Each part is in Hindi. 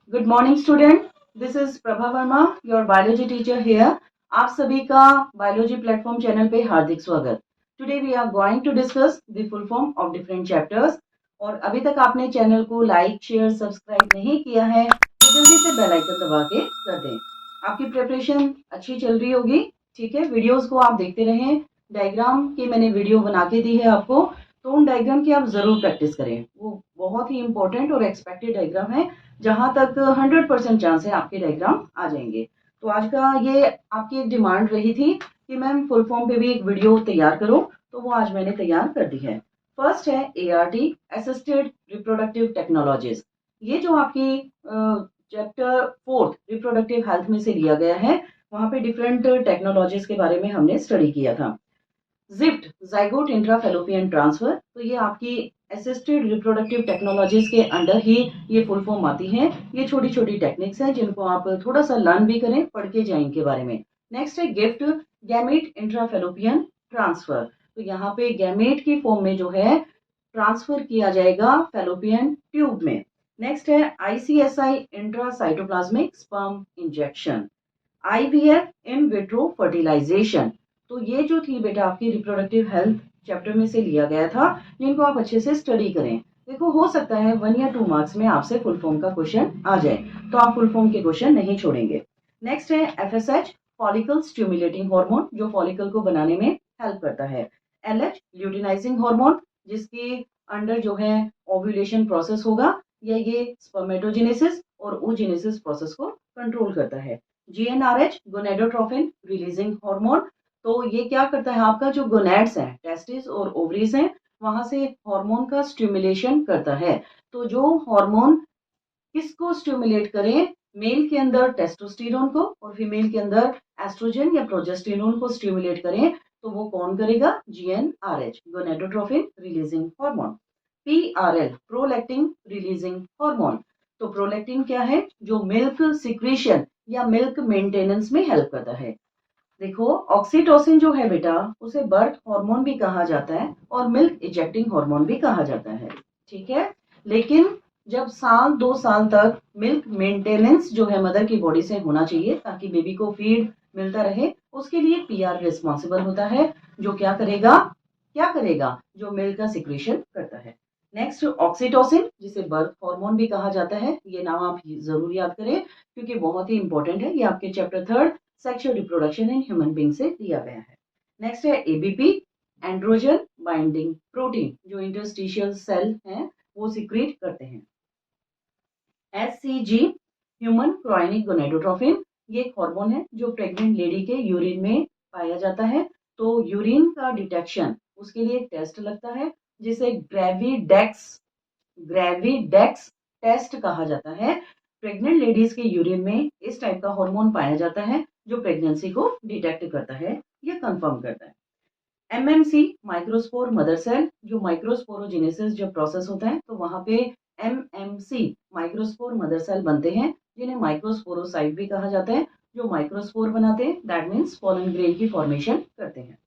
Good morning student, this is Prabha Verma, your biology teacher here. आप सभी का बायोलॉजी प्लेटफॉर्म चैनल पे हार्दिक स्वागत। Today we are going to discuss the full form of different chapters. और अभी तक आपने चैनल को लाइक शेयर सब्सक्राइब नहीं किया है तो जल्दी से बेल आइकन दबा के कर दें। आपकी प्रिपरेशन अच्छी चल रही होगी, ठीक है। वीडियोस को आप देखते रहें। डायग्राम की मैंने वीडियो बना के दी है आपको, तो उन डायग्राम की आप जरूर प्रैक्टिस करें। वो बहुत ही इंपॉर्टेंट और एक्सपेक्टेड डायग्राम है, जहां तक 100% चांस है आपके डायग्राम आ जाएंगे। तो आज का ये आपकी एक डिमांड रही थी कि मैम फुल फॉर्म पे भी एक वीडियो तैयार करो, तो वो आज मैंने तैयार कर दी है। फर्स्ट है ART, असिस्टेड रिप्रोडक्टिव टेक्नोलॉजीज। ये जो आपकी चैप्टर फोर्थ रिप्रोडक्टिव हेल्थ में से लिया गया है, वहां पे डिफरेंट टेक्नोलॉजीज के बारे में हमने स्टडी किया था। जिफ्ट, जाइगोट इंट्राफेलोपियन ट्रांसफर, तो ये आपकी असिस्टेड रिप्रोडक्टिव टेक्नोलॉजीज के अंडर ही ये फुल फॉर्म आती है। ये छोटी छोटी टेक्निक्स हैं जिनको आप थोड़ा सा लर्न भी करें, पढ़ के जाएं इनके बारे में। नेक्स्ट है गिफ्ट, गैमेट इंट्राफेलोपियन ट्रांसफर। तो यहाँ पे गैमेट की फॉर्म में जो है ट्रांसफर किया जाएगा फेलोपियन ट्यूब में। नेक्स्ट है ICSI, intracytoplasmic sperm injection. IVF, in vitro fertilization. तो ये जो थी बेटा आपकी रिप्रोडक्टिव हेल्थ चैप्टर में से लिया गया था, जिनको आप अच्छे से स्टडी करें। देखो, हो सकता है 1 या 2 मार्क्स में आपसे फुल फॉर्म का क्वेश्चन आ जाए, तो आप फुल फॉर्म के क्वेश्चन नहीं छोड़ेंगे। नेक्स्ट है FSH, फॉलिकल स्टिमुलेटिंग हार्मोन, जो फॉलिकल को बनाने में हेल्प करता है। LH, ल्यूटिनाइजिंग हार्मोन, जिसके अंडर जो है ओव्यूलेशन प्रोसेस होगा, या ये स्पर्मेटोजेनेसिस और oogenesis प्रोसेस को कंट्रोल करता है। GnRH, gonadotrophin releasing hormone. तो ये क्या करता है, आपका जो गोनेड्स हैं, टेस्टिस और ओवरीज हैं, वहां से हार्मोन का स्टिमुलेशन करता है। तो जो हार्मोन किसको स्टिमुलेट करें, मेल के अंदर टेस्टोस्टेरोन को और फीमेल के अंदर एस्ट्रोजन या प्रोजेस्टेरोन को स्टिमुलेट करें, तो वो कौन करेगा? GnRH, gonadotrophin releasing hormone. PRL, prolactin releasing hormone. तो प्रोलैक्टिन क्या है? जो मिल्क सिक्रीशन या मिल्क मेंटेनेंस में हेल्प करता है। देखो, ऑक्सीटोसिन जो है बेटा, उसे बर्थ हार्मोन भी कहा जाता है और मिल्क इजेक्टिंग हार्मोन भी कहा जाता है, ठीक है। लेकिन जब 1-2 साल तक मिल्क मेंटेनेंस जो है मदर की बॉडी से होना चाहिए, ताकि बेबी को फीड मिलता रहे, उसके लिए PR रिस्पॉन्सिबल होता है, जो क्या करेगा, जो मिल्क का सिक्रेशन करता है। नेक्स्ट ऑक्सीटोसिन, जिसे बर्थ हार्मोन भी कहा जाता है, ये नाम आप जरूर याद करें क्योंकि बहुत ही इंपॉर्टेंट है। ये आपके chapter third sexual reproduction in human being से दिया गया है। नेक्स्ट है ABP, एंड्रोजन बाइंडिंग प्रोटीन, जो इंटरस्टिशियल सेल हैं वो सिक्रीट करते हैं। HCG, ह्यूमन क्रायोनिक गोनेडोट्रोफिन, ये एक हार्मोन है जो प्रेग्नेंट लेडी के यूरिन में पाया जाता है। तो यूरिन का डिटेक्शन, उसके लिए एक टेस्ट लगता है जिसे ग्रेविडेक्स टेस्ट कहा जाता है। प्रेग्नेंट लेडीज के यूरिन में इस टाइप का हार्मोन पाया जाता है जो प्रेगनेंसी को डिटेक्ट करता है या कंफर्म करता है। MMC, माइक्रोस्पोर मदर सेल, जो माइक्रोस्पोरोजेनेसिस जब प्रोसेस होता है तो वहां पे MMC माइक्रोस्पोर मदर सेल बनते हैं, जिन्हें माइक्रोस्पोरोसाइट भी कहा जाता है, जो माइक्रोस्पोर बनाते हैं, दैट मीन्स पोलन ग्रेन की फॉर्मेशन करते हैं।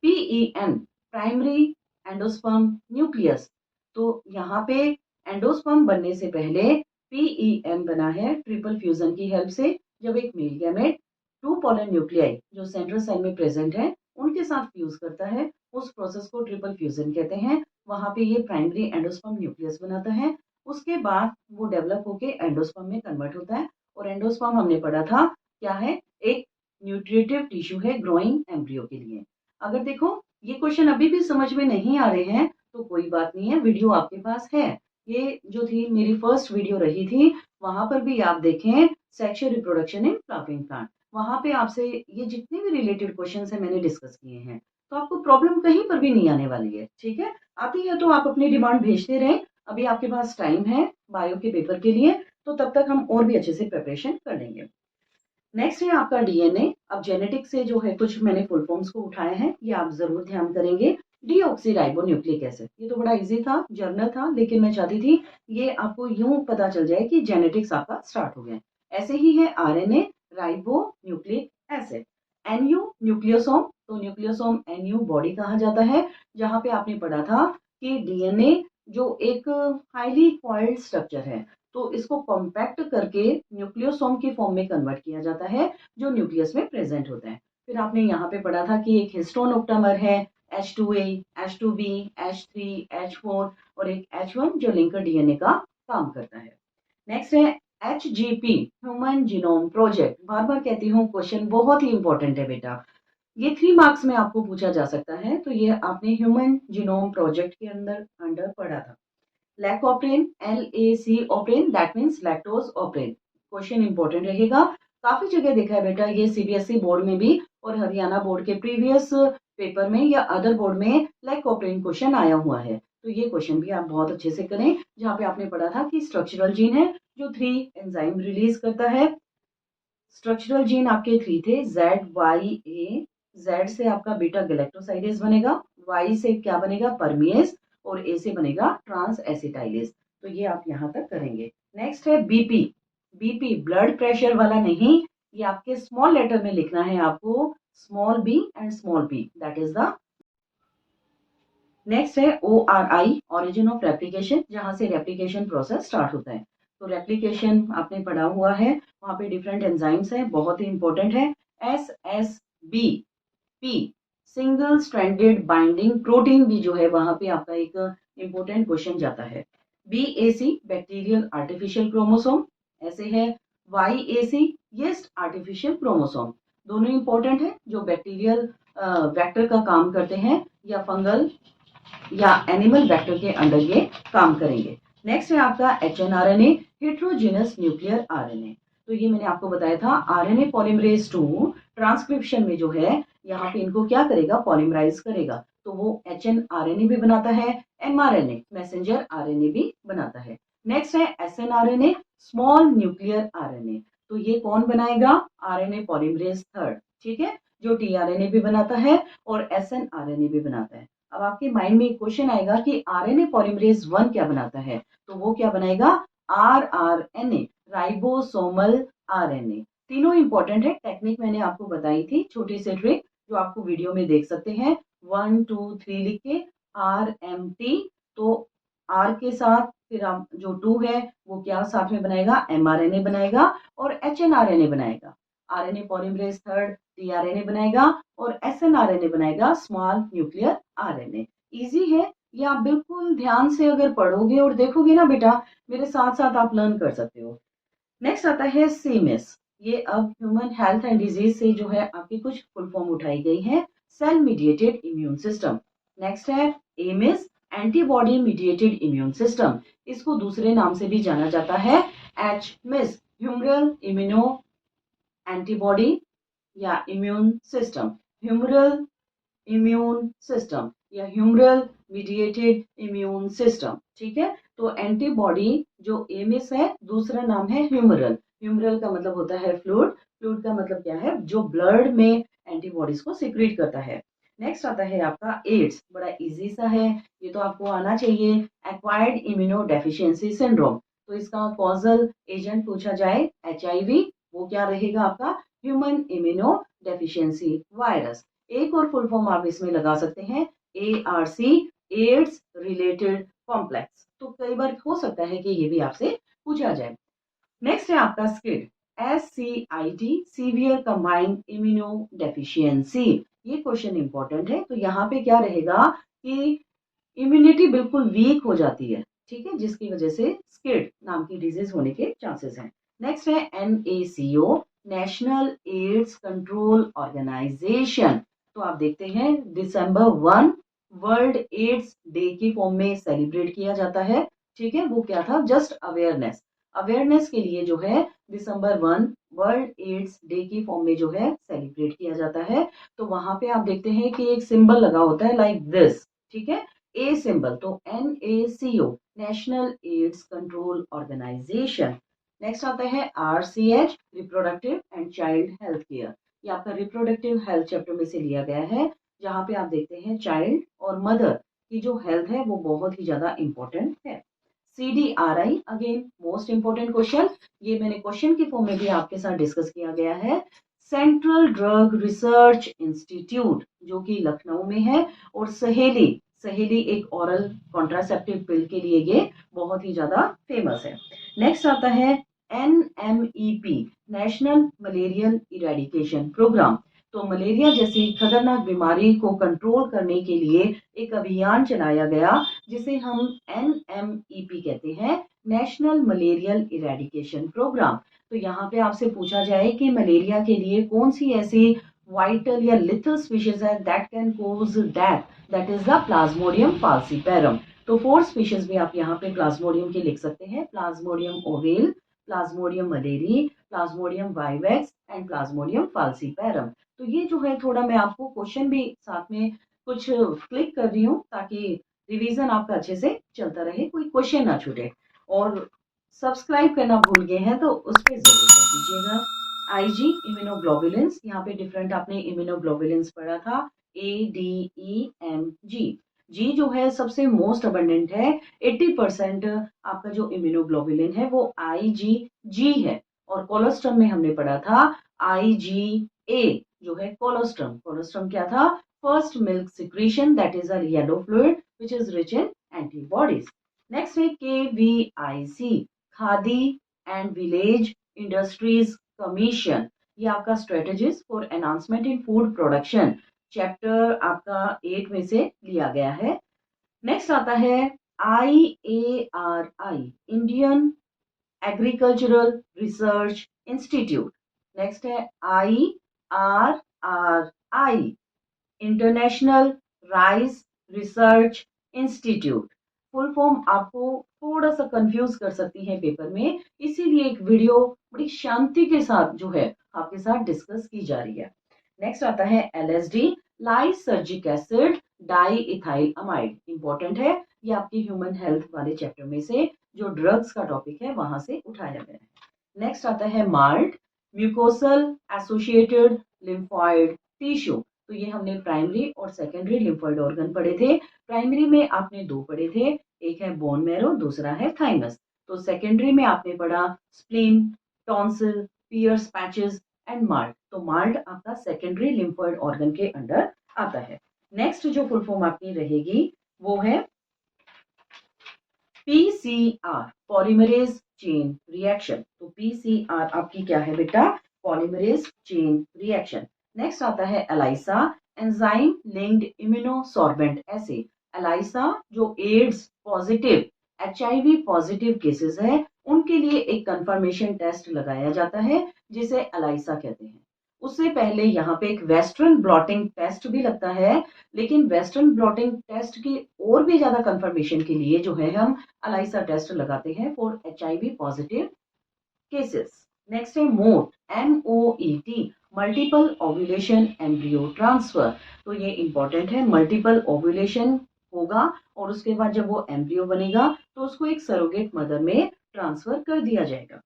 PEN, primary endosperm nucleus. तो यहाँ पे एंडोस्पर्म बनने से पहले PEN बना है ट्रिपल फ्यूजन की हेल्प से, जब एक मेल गैमेट 2 पोलन न्यूक्लियाई जो सेंट्रल सेल में प्रेजेंट है उनके साथ फ्यूज करता है। उस प्रोसेस को ट्रिपल फ्यूजन कहते हैं। वहां पे ये प्राइमरी एंडोस्पर्म न्यूक्लियस बनाता है। उसके बाद वो डेवलप होके एंडोस्पर्म में कन्वर्ट होता है। और एंडोस्पर्म हमने पढ़ा था क्या है, एक न्यूट्रिटिव टिश्यू है ग्रोइंग एम्ब्रियो के लिए। अगर देखो ये क्वेश्चन अभी भी समझ में नहीं आ रहे हैं तो कोई बात नहीं है, वीडियो आपके पास है। ये जो थी मेरी फर्स्ट वीडियो रही थी, वहां पर भी आप देखें sexual reproduction in flowering plant. वहां पे आपसे ये जितने भी रिलेटेड क्वेश्चन है मैंने डिस्कस किए हैं, तो आपको प्रॉब्लम कहीं पर भी नहीं आने वाली है, ठीक है। आती है तो आप अपनी डिमांड भेजते रहें। अभी आपके पास टाइम है बायो के पेपर के लिए, तो तब तक हम और भी अच्छे से प्रिपरेशन कर लेंगे। नेक्स्ट है आपका DNA। अब जेनेटिक से जो है कुछ मैंने फुल फॉर्म्स को उठाए हैं, ये आप जरूर ध्यान करेंगे। डीऑक्सीराइबो न्यूक्लिक एसिड, ये तो बड़ा इजी था, जर्नल था, लेकिन मैं चाहती थी ये आपको यूं पता चल जाए कि जेनेटिक्स आपका स्टार्ट हो गया। ऐसे ही है RNA, ribo nucleic acid. NU, nucleosome. तो न्यूक्लियोसोम NU बॉडी कहा जाता है, जहां पे आपने पढ़ा था कि DNA जो एक हाईली कॉइल्ड स्ट्रक्चर है, तो इसको कॉम्पैक्ट करके न्यूक्लियोसोम की फॉर्म में कन्वर्ट किया जाता है जो न्यूक्लियस में प्रेजेंट होता है। फिर आपने यहाँ पे पढ़ा था कि एक हिस्टोन ऑक्टामर है H2A, H2B, H3, H4 और एक H1 जो लिंकर डीएनए का काम करता है। नेक्स्ट है HGP, ह्यूमन जीनोम प्रोजेक्ट। बार बार कहती हूँ क्वेश्चन बहुत ही इंपॉर्टेंट है बेटा, ये 3 मार्क्स में आपको पूछा जा सकता है। तो ये आपने ह्यूमन जीनोम प्रोजेक्ट के अंडर पढ़ा था। Lac operon, LAC operon, that means lactose operon. Question important रहेगा, काफी जगह देखा है बेटा, ये CBSE बोर्ड में भी और हरियाणा बोर्ड के प्रीवियस पेपर में या अदर बोर्ड में लैकोप्रिन क्वेश्चन आया हुआ है। तो ये क्वेश्चन भी आप बहुत अच्छे से करें, जहाँ पे आपने पढ़ा था कि स्ट्रक्चरल जीन है जो 3 एंजाइम रिलीज करता है। स्ट्रक्चरल जीन आपके 3 थे, ZYA। Z से आपका बीटा गैलेक्टोसाइडेज बनेगा, Y से क्या बनेगा, परमिएज, और A से बनेगा ट्रांस एसिटाइलेज। तो ये आप यहाँ तक करेंगे। नेक्स्ट है BP। BP ब्लड प्रेशर वाला नहीं, ये आपके स्मॉल लेटर में लिखना है आपको, small b and small p, that is the. Next है ORI, ओरिजिन ऑफ रेप्लिकेशन, जहां से रेप्लिकेशन प्रोसेस स्टार्ट होता है। तो रेप्लिकेशन आपने पढ़ा हुआ है, वहां पे डिफरेंट एंजाइम्स हैं, बहुत ही इंपॉर्टेंट है। SSBP, single stranded binding protein भी जो है वहां पे आपका एक इंपॉर्टेंट क्वेश्चन जाता है। BAC, bacterial artificial chromosome. ऐसे है YAC, येस्ट आर्टिफिशियल क्रोमोसोम। दोनों इंपॉर्टेंट है, जो बैक्टीरियल वेक्टर का काम करते हैं या फंगल या एनिमल वेक्टर के अंडर ये काम करेंगे। नेक्स्ट है आपका HNRNA, हेट्रोजीनस न्यूक्लियर RNA। तो ये मैंने आपको बताया था, RNA पॉलीमरेज 2 ट्रांसक्रिप्शन में जो है यहाँ पे इनको क्या करेगा, पॉलीमराइज करेगा। तो वो HNRNA भी बनाता है, mRNA मैसेंजर RNA भी बनाता है। नेक्स्ट है SNRNA, स्मॉल न्यूक्लियर RNA। तो ये कौन बनाएगा, RNA पॉलीमरेज 3, ठीक है, जो tRNA भी बनाता है और SNRNA भी बनाता है। अब आपके माइंड में एक क्वेश्चन आएगा कि RNA पॉलीमरेज 1 क्या बनाता है, तो वो क्या बनाएगा, rRNA, राइबोसोमल RNA। तीनों इंपॉर्टेंट है, टेक्निक मैंने आपको बताई थी, छोटी सी ट्रिक जो आपको वीडियो में देख सकते हैं। 1 2 3 लिख के RMT, तो R के साथ फिर आप जो 2 है वो क्या साथ में बनाएगा, mRNA बनाएगा और HNRNA बनाएगा। RNA पॉलीमरेज 3 tRNA बनाएगा और SNRNA बनाएगा, स्मॉल न्यूक्लियर RNA। इजी है, ये आप बिल्कुल ध्यान से अगर पढ़ोगे और देखोगे ना बेटा, मेरे साथ साथ आप लर्न कर सकते हो। नेक्स्ट आता है CMIS, ये अब ह्यूमन हेल्थ एंड डिजीज से जो है आपकी कुछ फुल फॉर्म उठाई गई है, cell mediated immune system. Next है AMIS, antibody mediated immune system, इसको दूसरे नाम से भी जाना जाता है HMIS, ह्यूमरल इम्यूनो एंटीबॉडी या immune system, humoral immune system या ह्यूमरल मीडिएटेड इम्यून सिस्टम, ठीक है। तो एंटीबॉडी जो एमिस है, दूसरा नाम है ह्यूमरल। ह्यूमरल का मतलब होता है फ्लूइड, फ्लूइड का मतलब क्या है, जो ब्लड में एंटीबॉडीज को सिक्रीट करता है। नेक्स्ट आता है आपका एड्स, बड़ा इजी सा है, ये तो आपको आना चाहिए, एक्वायर्ड इम्यूनो डेफिशिएंसी सिंड्रोम। तो इसका कॉजल एजेंट पूछा जाए HIV, वो क्या रहेगा आपका, ह्यूमन इम्यूनो डेफिशिएंसी वायरस। एक और फुल फॉर्म आप इसमें लगा सकते हैं, ARC, एड्स रिलेटेड कॉम्प्लेक्स। तो कई बार हो सकता है कि ये भी आपसे पूछा जाए। नेक्स्ट है आपका SCID, SCID, severe combined immuno deficiency. ये क्वेश्चन इंपॉर्टेंट है, तो यहाँ पे क्या रहेगा कि इम्यूनिटी बिल्कुल वीक हो जाती है, ठीक है, जिसकी वजह से SCID नाम की डिजीज होने के चांसेस हैं। नेक्स्ट है NACO, national AIDS control organisation. तो आप देखते हैं December 1 वर्ल्ड एड्स डे की फॉर्म में सेलिब्रेट किया जाता है, ठीक है। वो क्या था, जस्ट अवेयरनेस, अवेयरनेस के लिए जो है December 1 वर्ल्ड एड्स डे की फॉर्म में जो है सेलिब्रेट किया जाता है। तो वहां पे आप देखते हैं कि एक सिंबल लगा होता है लाइक दिस, ठीक है, A सिंबल, तो NACO, national AIDS control organisation. Next आता है RCH, reproductive and child health care. ये आपका रिप्रोडक्टिव हेल्थ चैप्टर में से लिया गया है, जहाँ पे आप देखते हैं चाइल्ड और मदर की जो हेल्थ है वो बहुत ही ज्यादा इंपॉर्टेंट है। CDRI, again most important question, ये मैंने क्वेश्चन की फॉर्म में भी आपके साथ डिस्कस किया गया है। सेंट्रल ड्रग रिसर्च इंस्टीट्यूट, जो कि लखनऊ में है, और सहेली, सहेली एक ओरल कॉन्ट्रासेप्टिव पिल के लिए ये बहुत ही ज्यादा फेमस है। नेक्स्ट आता है NMEP, national malarial eradication programme. तो मलेरिया जैसी खतरनाक बीमारी को कंट्रोल करने के लिए एक अभियान चलाया गया जिसे हम NMEP कहते हैं, नेशनल मलेरियल इरेडिकेशन प्रोग्राम। तो यहाँ पे आपसे पूछा जाए कि मलेरिया के लिए कौन सी ऐसी वाइटल या लिथल स्पीशीज है that can cause death, that is the plasmodium falciparum. तो 4 स्पीशीज भी आप यहाँ पे प्लाज्मोडियम के लिख सकते हैं, Plasmodium oval, Plasmodium malariae, Plasmodium vivax and Plasmodium falciparum. तो ये जो है थोड़ा मैं आपको क्वेश्चन भी साथ में कुछ क्लिक कर रही हूँ ताकि रिवीजन आपका अच्छे से चलता रहे, कोई क्वेश्चन ना छूटे। और सब्सक्राइब करना भूल गए हैं तो उस पर जरूर कर दीजिएगा। आईजी इम्यूनोग्लोबुलिन्स, यहाँ पे डिफरेंट आपने इम्यूनोग्लोबुलिन्स पढ़ा था, ADEMG। जी जो है सबसे मोस्ट अबंडेंट है, 80% आपका जो इम्यूनोग्लोबुलिन है वो IgG है। और कोलोस्ट्रम में हमने पढ़ा था IgA जो है कोलोस्ट्रम। कोलोस्ट्रम क्या था? First milk secretion that is a yellow fluid which is rich in antibodies. Next है KVIC, khadi and village industries commission. ये आपका strategies for enhancement in food production chapter आपका 8 में से लिया गया है। नेक्स्ट आता है IARI, Indian agricultural research institute. Next है IRRI, international rice research institute. Full form आपको थोड़ा सा कंफ्यूज कर सकती है पेपर में, इसीलिए एक वीडियो बड़ी शांति के साथ जो है आपके साथ डिस्कस की जा रही है। नेक्स्ट आता है LSD, lysergic acid di ethyl amide. Important है, ये आपकी ह्यूमन हेल्थ वाले चैप्टर में से जो ड्रग्स का टॉपिक है वहां से उठाया गया है। नेक्स्ट आता है malt, mucosal associated lymphoid tissue. तो ये हमने प्राइमरी और सेकेंडरी लिम्फॉइड ऑर्गन पढ़े थे। प्राइमरी में आपने 2 पढ़े थे, एक है बोन मैरो, दूसरा है थाइमस। तो सेकेंडरी में आपने पढ़ा spleen, tonsil, Peyer's patches and MALT. तो माल्ट आपका सेकेंडरी लिम्फॉइड ऑर्गन के अंडर आता है। नेक्स्ट जो फुल फॉर्म आपकी रहेगी वो है PCR, पॉलीमरेज चेन रिएक्शन। तो PCR आपकी क्या है बेटा? Polymerase chain reaction. नेक्स्ट आता है ELISA, enzyme linked immunosorbent assay. ELISA जो AIDS positive, HIV positive cases है उनके लिए एक कंफर्मेशन टेस्ट लगाया जाता है जिसे एलाइसा कहते हैं। उससे पहले यहाँ पे एक वेस्टर्न ब्लॉटिंग टेस्ट भी लगता है, लेकिन वेस्टर्न ब्लॉटिंग टेस्ट की और भी ज्यादा कंफर्मेशन के लिए जो है हम अलाइसा टेस्ट लगाते हैं for HIV positive cases. Next है मोट, MOET, multiple ovulation embryo transfer. तो ये इंपॉर्टेंट है, मल्टीपल ओव्यूलेशन होगा और उसके बाद जब वो एम्ब्रियो बनेगा तो उसको एक सरोगेट मदर में ट्रांसफर कर दिया जाएगा।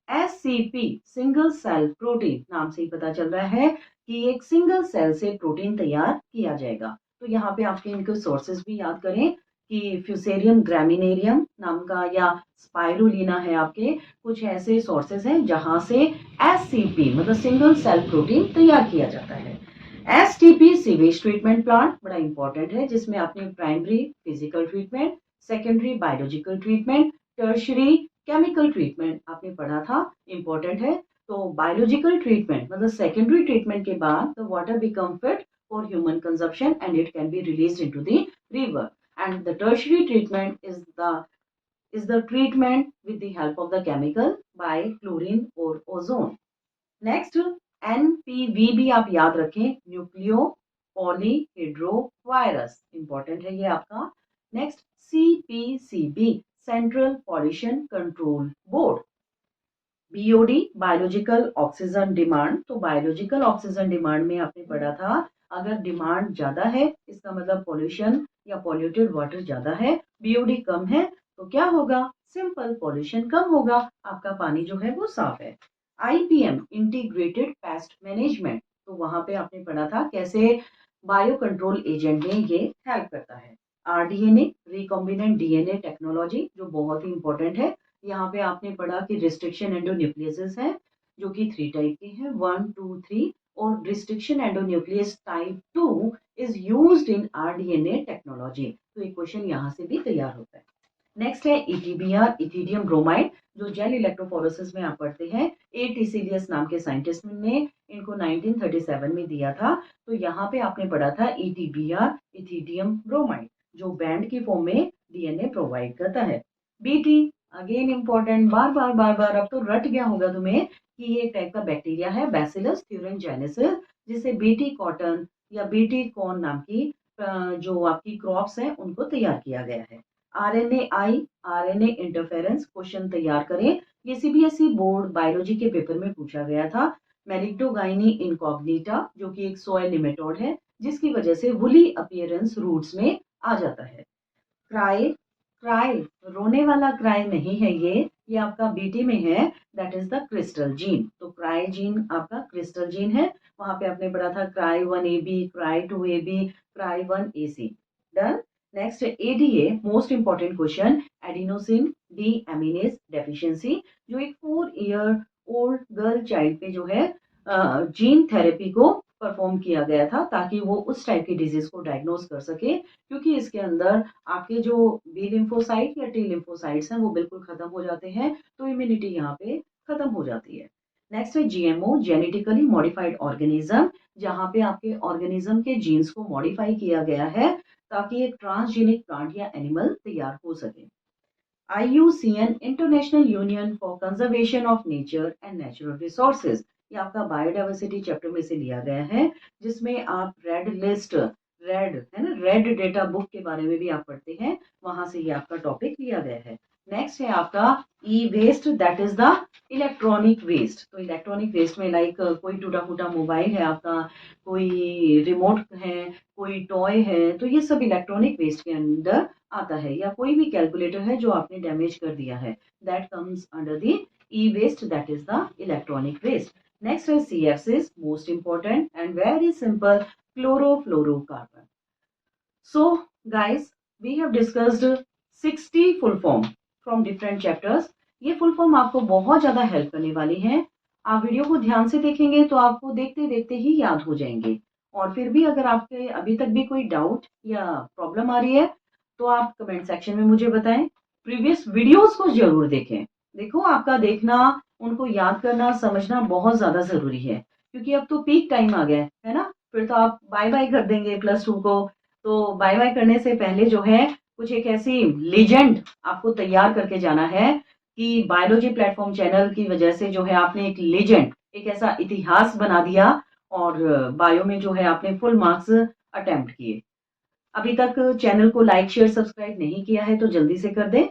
SCP, सिंगल सेल प्रोटीन, नाम से ही पता चल रहा है कि एक सिंगल सेल से प्रोटीन तैयार किया जाएगा। तो यहाँ पे आपके इनके सोर्सेज भी याद करें कि फ्यूसेरियम ग्रामिनेरियम नाम का या स्पाइरुलिना है आपके, कुछ ऐसे सोर्सेज हैं जहां से SCP मतलब सिंगल सेल प्रोटीन तैयार किया जाता है। STP, सीवेज ट्रीटमेंट प्लांट, बड़ा इंपॉर्टेंट है जिसमें आपने primary physical treatment, secondary biological treatment, tertiary chemical treatment आपने पढ़ा था, इंपॉर्टेंट है। तो बायोलॉजिकल ट्रीटमेंट मतलब सेकेंडरी ट्रीटमेंट के बाद the water become fit for human consumption and it can be released into the river, and the tertiary treatment is the treatment with the help of the chemical by chlorine or ozone. Next NPV भी आप याद रखें, न्यूक्लियो पॉलीहेड्रो वायरस, इंपॉर्टेंट है ये आपका। Next CPCB, central pollution control board. BOD, biological oxygen demand. तो बायोलॉजिकल ऑक्सीजन डिमांड में आपने पढ़ा था अगर डिमांड ज्यादा है इसका मतलब पॉल्यूशन या पॉल्यूटेड वाटर ज्यादा है, BOD कम है तो क्या होगा? सिंपल, पॉल्यूशन कम होगा, आपका पानी जो है वो साफ है। IPM, integrated pest management. तो वहां पे आपने पढ़ा था कैसे बायो कंट्रोल एजेंट में ये हेल्प करता है। RDNA, रिकॉम्बिनेंट DNA टेक्नोलॉजी, जो बहुत ही इंपॉर्टेंट है। यहाँ पे आपने पढ़ा कि रिस्ट्रिक्शन एंडोन्यूक्लियसेस हैं जो कि 3 टाइप के हैं, 1, 2, 3, और restriction endonuclease type 2 is used in RDNA technology. तो एक क्वेश्चन यहाँ से भी तैयार होता है। नेक्स्ट है ETBR, इथिडियम ब्रोमाइड, जो जेल इलेक्ट्रोफोरेसिस में आप पढ़ते हैं। ए टिसिलियस नाम के साइंटिस्ट ने इनको 1937 में दिया था। तो यहाँ पे आपने पढ़ा था ETBR, इथिडियम ब्रोमाइड, जो बैंड की फॉर्म में DNA प्रोवाइड करता है। BT अगेन इंपॉर्टेंट, बार बार बार बार अब तो रट गया होगा तुम्हें कि ये एक टाइप का बैक्टीरिया है, बैसिलस thuringiensis, जिसे BT कॉटन या BT कॉर्न नाम की जो आपकी क्रॉप्स हैं उनको तैयार किया गया है। RNAi, RNA इंटरफेरेंस क्वेश्चन तैयार करें। ये CBSE बोर्ड बायोलॉजी के पेपर में पूछा गया था। मेरिक्टोगाइनी इनकॉग्निटा, जो कि एक सॉइल निमेटोड है, जिसकी वजह से वुली अपीयरेंस रूट्स में आ जाता है। क्राई, क्राई रोने वाला क्राई नहीं है, ये आपका BT में है, that is the crystal gene. तो क्राई जीन आपका क्रिस्टल जीन है। वहां पे आपने पढ़ा था cry 1AB, cry 2AB, cry 1AC। Done. Next ADA, most important question, adenosine deaminase deficiency, जो एक 4 ईयर ओल्ड गर्ल चाइल्ड पे जो है जीन थेरेपी को परफॉर्म किया गया था, ताकि वो उस टाइप की डिजीज को डायग्नोज कर सके, क्योंकि इसके अंदर आपके जो बी लिम्फोसाइट या टी लिम्फोसाइट्स हैं वो बिल्कुल खत्म हो जाते हैं, तो इम्यूनिटी यहाँ पे खत्म हो जाती है। नेक्स्ट है GMO, जेनेटिकली मॉडिफाइड ऑर्गेनिज्म, जहाँ पे आपके ऑर्गेनिज्म के जीन्स को मॉडिफाई किया गया है ताकि एक ट्रांसजेनिक प्लांट या एनिमल तैयार हो सके। IUCN, international union for conservation of nature and natural resources, ये आपका बायोडाइवर्सिटी चैप्टर में से लिया गया है, जिसमें आप रेड लिस्ट, रेड है ना, रेड डेटा बुक के बारे में भी आप पढ़ते हैं, वहां से ये आपका टॉपिक लिया गया है। नेक्स्ट है आपका E waste, that is the electronic waste. तो इलेक्ट्रॉनिक वेस्ट में लाइक कोई टूटा फूटा मोबाइल है आपका, कोई रिमोट है, कोई टॉय है, तो ये सब इलेक्ट्रॉनिक वेस्ट के अंदर आता है, या कोई भी कैलकुलेटर है जो आपने डैमेज कर दिया है, that comes under the E waste, that is the electronic waste. Next है CFCs, most important and very simple, chlorofluorocarbon. So guys, we have discussed 60 full form from different chapters. ये full form आपको बहुत ज़्यादा हेल्प करने वाली हैं। आप वीडियो को ध्यान से देखेंगे तो आपको देखते देखते ही याद हो जाएंगे। और फिर भी अगर आपके अभी तक भी कोई डाउट या प्रॉब्लम आ रही है तो आप कमेंट सेक्शन में मुझे बताएं। प्रीवियस वीडियोस को जरूर देखें। देखो, आपका देखना, उनको याद करना, समझना बहुत ज़्यादा ज़रूरी है, क्योंकि अब तो पीक टाइम आ गया है ना। फिर तो आप बाय बाय कर देंगे +2 को। तो बाय बाय करने से पहले जो है कुछ एक ऐसी लेजेंड आपको तैयार करके जाना है कि बायोलॉजी प्लेटफॉर्म चैनल की वजह से जो है आपने एक लेजेंड, एक ऐसा इतिहास बना दिया, और बायो में जो है आपने फुल मार्क्स अटेम्प्ट किए। अभी तक चैनल को लाइक शेयर सब्सक्राइब नहीं किया है तो जल्दी से कर दें।